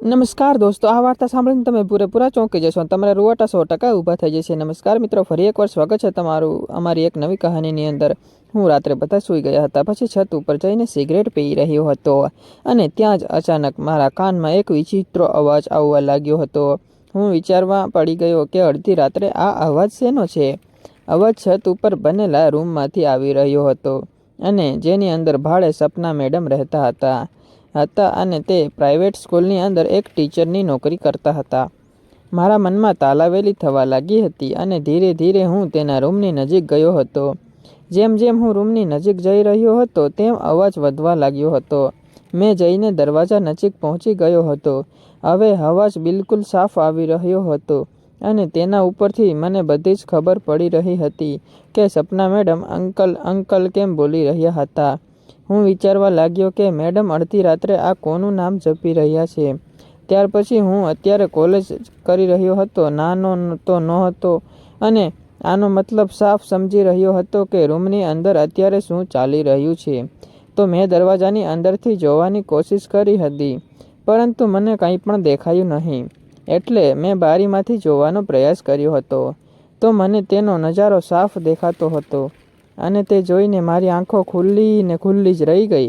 નમસ્કાર દોસ્તો, આ વાર્તા સાંભળીને તમે પૂરેપૂરા ચોંકી જશો અને તમારા રૂવાટા 100% ઊભા થઈ જશે. નમસ્કાર મિત્રો, ફરી એકવાર સ્વાગત છે તમારું અમારી એક નવી કહાનીની અંદર. હું રાત્રે બધા સૂઈ ગયા હતા, પછી છત ઉપર જઈને સિગરેટ પી રહ્યો હતો અને ત્યાં જ અચાનક મારા કાનમાં એક વિચિત્ર અવાજ આવવા લાગ્યો હતો. હું વિચારવા પડી ગયો કે અડધી રાત્રે આ અવાજ શેનો છે. અવાજ છત ઉપર બનેલા રૂમમાંથી આવી રહ્યો હતો અને જેની અંદર ભાડે સપના મેડમ રહેતા હતા અને તે પ્રાઇવેટ સ્કૂલની અંદર એક ટીચરની નોકરી કરતા હતા. મારા મનમાં તાલાવેલી થવા લાગી હતી અને ધીરે ધીરે હું તેના રૂમની નજીક ગયો હતો. જેમ જેમ હું રૂમની નજીક જઈ રહ્યો હતો તેમ અવાજ વધવા લાગ્યો હતો. મેં જઈને દરવાજા નજીક પહોંચી ગયો હતો. હવે અવાજ બિલકુલ સાફ આવી રહ્યો હતો અને તેના ઉપરથી મને બધી જ ખબર પડી રહી હતી કે સપના મેડમ અંકલ અંકલ કેમ બોલી રહ્યા હતા. હું વિચારવા લાગ્યો કે મેડમ અડધી રાત્રે આ કોનું નામ જપી રહ્યા છે. ત્યાર પછી હું અત્યારે કોલેજ કરી રહ્યો હતો, નાનો તો નહોતો અને આનો મતલબ સાફ સમજી રહ્યો હતો કે રૂમની અંદર અત્યારે શું ચાલી રહ્યું છે. તો મેં દરવાજાની અંદરથી જોવાની કોશિશ કરી હતી, પરંતુ મને કંઈ પણ દેખાયું નહીં. એટલે મેં બારીમાંથી જોવાનો પ્રયાસ કર્યો હતો, તો મને તેનો નજારો સાફ દેખાતો હતો અને તે જોઈને મારી આંખો ખુલ્લી જ રહી ગઈ,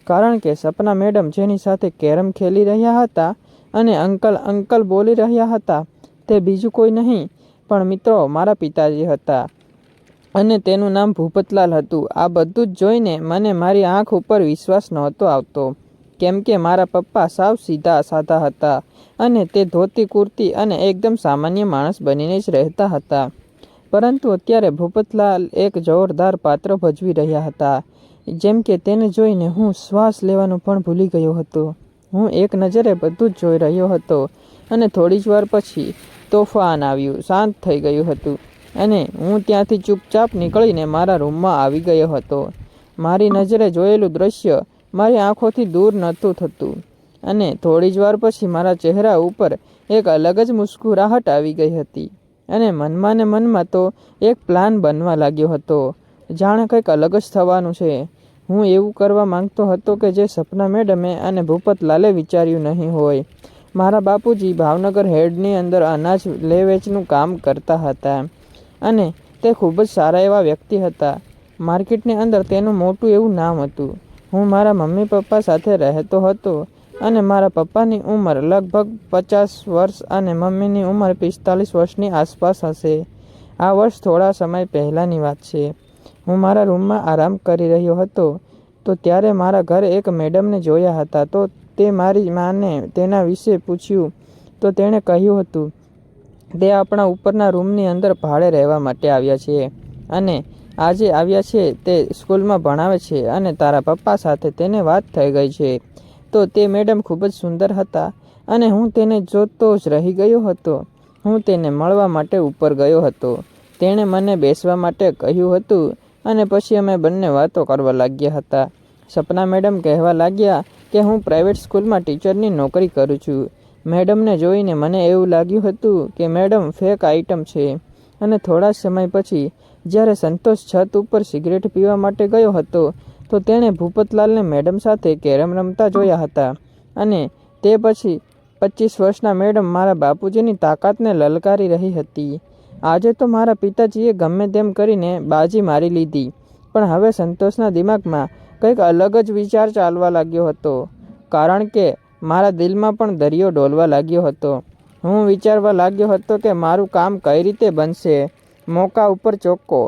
કારણ કે સપના મેડમ જેની સાથે કેરમ ખેલી રહ્યા હતા અને અંકલ અંકલ બોલી રહ્યા હતા તે બીજું કોઈ નહીં પણ મિત્રો મારા પિતાજી હતા અને તેનું નામ ભૂપતલાલ હતું. આ બધું જ જોઈને મને મારી આંખ ઉપર વિશ્વાસ નહોતો આવતો, કેમ કે મારા પપ્પા સાવ સીધા સાધા હતા અને તે ધોતી કુર્તી અને એકદમ સામાન્ય માણસ બનીને જ રહેતા હતા. પરંતુ અત્યારે ભૂપતલાલ એક જોરદાર પાત્ર ભજવી રહ્યા હતા. જેમ કે તેને જોઈને હું શ્વાસ લેવાનું પણ ભૂલી ગયો હતો. હું એક નજરે બધું જ જોઈ રહ્યો હતો અને થોડી જ વાર પછી તોફાન આવ્યું, શાંત થઈ ગયું હતું અને હું ત્યાંથી ચૂપચાપ નીકળીને મારા રૂમમાં આવી ગયો હતો. મારી નજરે જોયેલું દ્રશ્ય મારી આંખોથી દૂર નહોતું થતું અને થોડી જ વાર પછી મારા ચહેરા ઉપર એક અલગ જ મુસ્કુરાહટ આવી ગઈ હતી અને મનમાં ને મનમાં તો એક પ્લાન બનવા લાગ્યો હતો, જાણે કંઈક અલગ જ થવાનું છે. હું એવું કરવા માંગતો હતો કે જે સપના મેડમે અને ભૂપતલાલે વિચાર્યું નહીં હોય. મારા બાપુજી ભાવનગર હેડની અંદર અનાજ લે વેચનું કામ કરતા હતા અને તે ખૂબ જ સારા એવા વ્યક્તિ હતા. માર્કેટની અંદર તેનું મોટું એવું નામ હતું. હું મારા મમ્મી પપ્પા સાથે રહેતો હતો અને મારા પપ્પાની ઉંમર લગભગ 50 વર્ષ અને મમ્મીની ઉંમર 45 વર્ષની આસપાસ હશે. આ વર્ષ થોડા સમય પહેલાંની વાત છે. હું મારા રૂમમાં આરામ કરી રહ્યો હતો તો ત્યારે મારા ઘરે એક મેડમને જોયા હતા. તો તે મારી માને તેના વિશે પૂછ્યું તો તેણે કહ્યું હતું તે આપણા ઉપરના રૂમની અંદર ભાડે રહેવા માટે આવ્યા છે અને આજે આવ્યા છે. તે સ્કૂલમાં ભણાવે છે અને તારા પપ્પા સાથે તેને વાત થઈ ગઈ છે. તો તે મેડમ ખૂબ જ સુંદર હતા અને હું તેને જોતો જ રહી ગયો હતો. હું તેને મળવા માટે ઉપર ગયો હતો. તેણે મને બેસવા માટે કહ્યું હતું અને પછી અમે બંને વાતો કરવા લાગ્યા હતા. સપના મેડમ કહેવા લાગ્યા કે હું પ્રાઇવેટ સ્કૂલમાં ટીચરની નોકરી કરું છું. મેડમને જોઈને મને એવું લાગ્યું હતું કે મેડમ ફેક આઇટમ છે. અને થોડા સમય પછી જ્યારે સંતોષ છત ઉપર સિગરેટ પીવા માટે ગયો હતો તો તેણે ભૂપતલાલને મેડમ સાથે કેરમ રમતા જોયા હતા અને તે પછી 25 વર્ષના મેડમ મારા બાપુજીની તાકાતને લલકારી રહી હતી. આજે તો મારા પિતાજીએ ગમે તેમ કરીને બાજી મારી લીધી, પણ હવે સંતોષના દિમાગમાં કંઈક અલગ જ વિચાર ચાલવા લાગ્યો હતો, કારણ કે મારા દિલમાં પણ દરિયો ડોલવા લાગ્યો હતો. હું વિચારવા લાગ્યો હતો કે મારું કામ કઈ રીતે બનશે. મોકા ઉપર ચોક્કો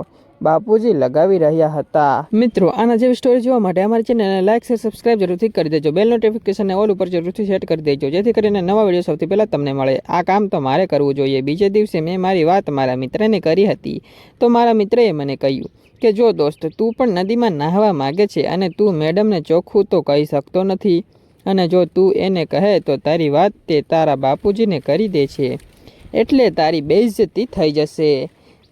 બાપુજી લગાવી રહ્યા હતા. મિત્રો, આના જેવી સ્ટોરી જોવા માટે અમારી ચેનલને લાઈક શેર સબસ્ક્રાઇબ જરૂરથી કરી દેજો. બેલ નોટિફિકેશનને ઓલ ઉપર જરૂરથી સેટ કરી દેજો, જેથી કરીને નવા વિડીયો સૌથી પહેલાં તમને મળે. આ કામ તો મારે કરવું જોઈએ. બીજે દિવસે મેં મારી વાત મારા મિત્રને કરી હતી તો મારા મિત્રએ મને કહ્યું કે જો દોસ્ત, તું પણ નદીમાં નહાવા માગે છે અને તું મેડમને ચોખ્ખું તો કહી શકતો નથી અને જો તું એને કહે તો તારી વાત તે તારા બાપુજીને કરી દે છે એટલે તારી બેઇજ્જતી થઈ જશે.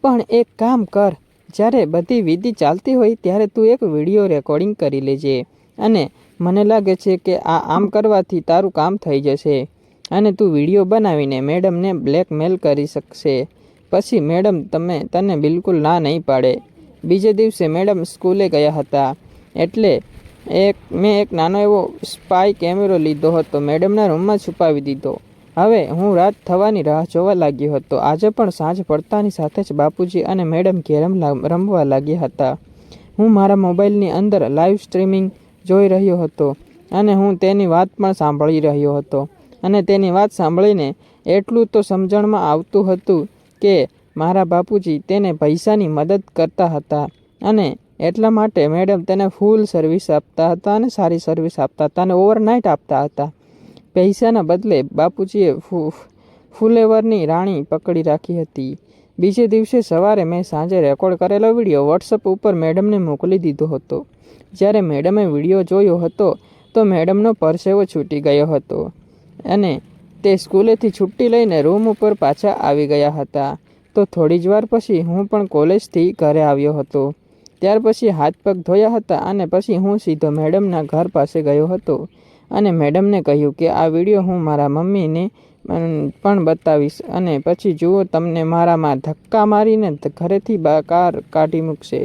પણ એક કામ કર, જ્યારે બધી વિધિ ચાલતી હોય ત્યારે તું એક વિડીયો રેકોર્ડિંગ કરી લેજે અને મને લાગે છે કે આમ કરવાથી તારું કામ થઈ જશે અને તું વિડીયો બનાવીને મેડમને બ્લેકમેલ કરી શકશે. પછી મેડમ તને બિલકુલ ના નહીં પાડે. બીજે દિવસે મેડમ સ્કૂલે ગયા હતા એટલે મેં એક નાનો એવો સ્પાય કેમેરો લીધો હતો, મેડમના રૂમમાં છુપાવી દીધો. હવે હું રાત થવાની રાહ જોવા લાગ્યો હતો. આજે પણ સાંજ પડતાની સાથે જ બાપુજી અને મેડમ કેરમ રમવા લાગ્યા હતા. હું મારા મોબાઈલની અંદર લાઈવ સ્ટ્રીમિંગ જોઈ રહ્યો હતો અને હું તેની વાત પણ સાંભળી રહ્યો હતો. અને તેની વાત સાંભળીને એટલું તો સમજણમાં આવતું હતું કે મારા બાપુજી તેને પૈસાની મદદ કરતા હતા અને એટલા માટે મેડમ તેને ફૂલ સર્વિસ આપતા હતા અને સારી સર્વિસ આપતા હતા અને ઓવરનાઇટ આપતા હતા. પૈસાના બદલે બાપુજીએ ફુલેવરની રાણી પકડી રાખી હતી. બીજે દિવસે સવારે મેં સાંજે રેકોર્ડ કરેલો વિડીયો વોટ્સઅપ ઉપર મેડમને મોકલી દીધો હતો. જ્યારે મેડમે વિડીયો જોયો હતો તો મેડમનો પરસેવો છૂટી ગયો હતો અને તે સ્કૂલેથી છુટ્ટી લઈને રૂમ ઉપર પાછા આવી ગયા હતા. તો થોડી જ વાર પછી હું પણ કોલેજથી ઘરે આવ્યો હતો. ત્યાર પછી હાથ પગ ધોયા હતા અને પછી હું સીધો મેડમના ઘર પાસે ગયો હતો અને મેડમને કહ્યું કે આ વિડીયો હું મારા મમ્મીને પણ બતાવીશ અને પછી જુઓ તમને મારામાં ધક્કા મારીને ઘરેથી બહાર કાઢી મૂકશે.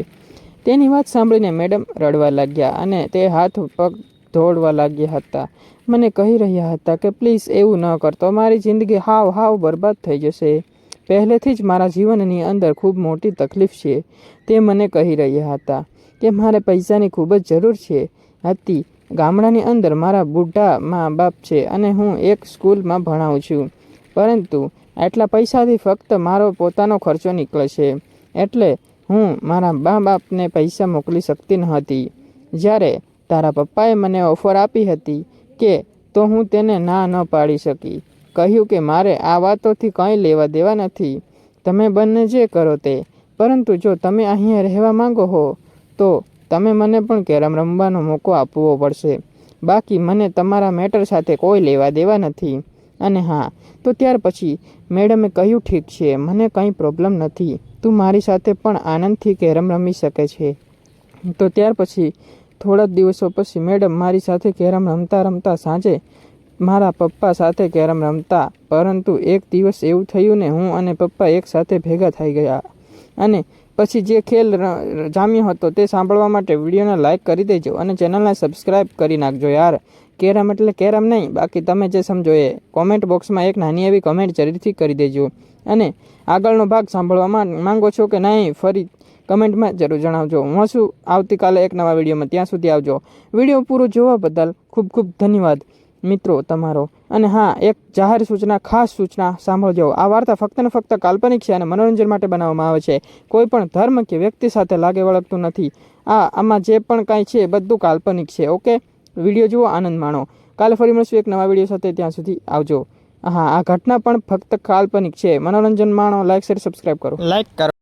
તેની વાત સાંભળીને મેડમ રડવા લાગ્યા અને તે હાથ પગ ધોળવા લાગ્યા હતા. મને કહી રહ્યા હતા કે પ્લીઝ એવું ન કરતો, મારી જિંદગી હાવ બરબાદ થઈ જશે. પહેલેથી જ મારા જીવનની અંદર ખૂબ મોટી તકલીફ છે. તે મને કહી રહ્યા હતા કે મારે પૈસાની ખૂબ જ જરૂર હતી. ગામડાની અંદર મારા બુઢા મા બાપ છે અને હું એક સ્કૂલમાં ભણાવું છું, પરંતુ આટલા પૈસાથી ફક્ત મારો પોતાનો ખર્ચો નીકળે છે, એટલે હું મારા મા બાપને પૈસા મોકલી શકતી ન હતી. જ્યારે તારા પપ્પાએ મને ઓફર આપી હતી કે તો હું તેને ના ન પાડી શકી. કહ્યું કે મારે આ વાતોથી કંઈ લેવા દેવા નથી, તમે બંને જે કરો તે, પરંતુ જો તમે અહીંયા રહેવા માંગો હો તો તમે મને પણ કેરમ રમવાનો મોકો આપવો પડશે. બાકી મને તમારા મેટર સાથે કોઈ લેવા દેવા નથી. અને હા, તો ત્યાર પછી મેડમે કહ્યું ઠીક છે, મને કંઈ પ્રોબ્લેમ નથી, તું મારી સાથે પણ આનંદથી કેરમ રમી શકે છે. તો ત્યાર પછી થોડા દિવસો પછી મેડમ મારી સાથે કેરમ રમતા સાંજે મારા પપ્પા સાથે કેરમ રમતા. પરંતુ એક દિવસ એવું થયું ને હું અને પપ્પા એક સાથે ભેગા થઈ ગયા અને પછી જે ખેલ જામ્યો હતો તે સાંભળવા માટે વિડીયોને લાઇક કરી દેજો અને ચેનલને સબસ્ક્રાઈબ કરી નાખજો યાર. કેરમ એટલે કેરમ નહીં, બાકી તમે જે સમજો એ. કોમેન્ટ બોક્સમાં એક નાની એવી કમેન્ટ જરૂરથી કરી દેજો અને આગળનો ભાગ સાંભળવા માંગો છો કે નહીં ફરી કમેન્ટમાં જરૂર જણાવજો. હું છું આવતીકાલે એક નવા વિડીયોમાં. ત્યાં સુધી આવજો. વિડીયો પૂરો જોવા બદલ ખૂબ ધન્યવાદ મિત્રો તમારો. અને હા, એક જાહેર સૂચના, ખાસ સૂચના સાંભળજો. આ વાર્તા ફક્ત ને ફક્ત કાલ્પનિક છે અને મનોરંજન માટે બનાવવામાં આવે છે. કોઈ પણ ધર્મ કે વ્યક્તિ સાથે લાગે વળગતું નથી. આમાં જે પણ કાંઈ છે બધું કાલ્પનિક છે. ઓકે, વિડીયો જુઓ, આનંદ માણો. કાલે ફરી મળશું એક નવા વિડીયો સાથે. ત્યાં સુધી આવજો. હા, આ ઘટના પણ ફક્ત કાલ્પનિક છે. મનોરંજન માણો. લાઈક શેર સબસ્ક્રાઈબ કરો. લાઈક કરો.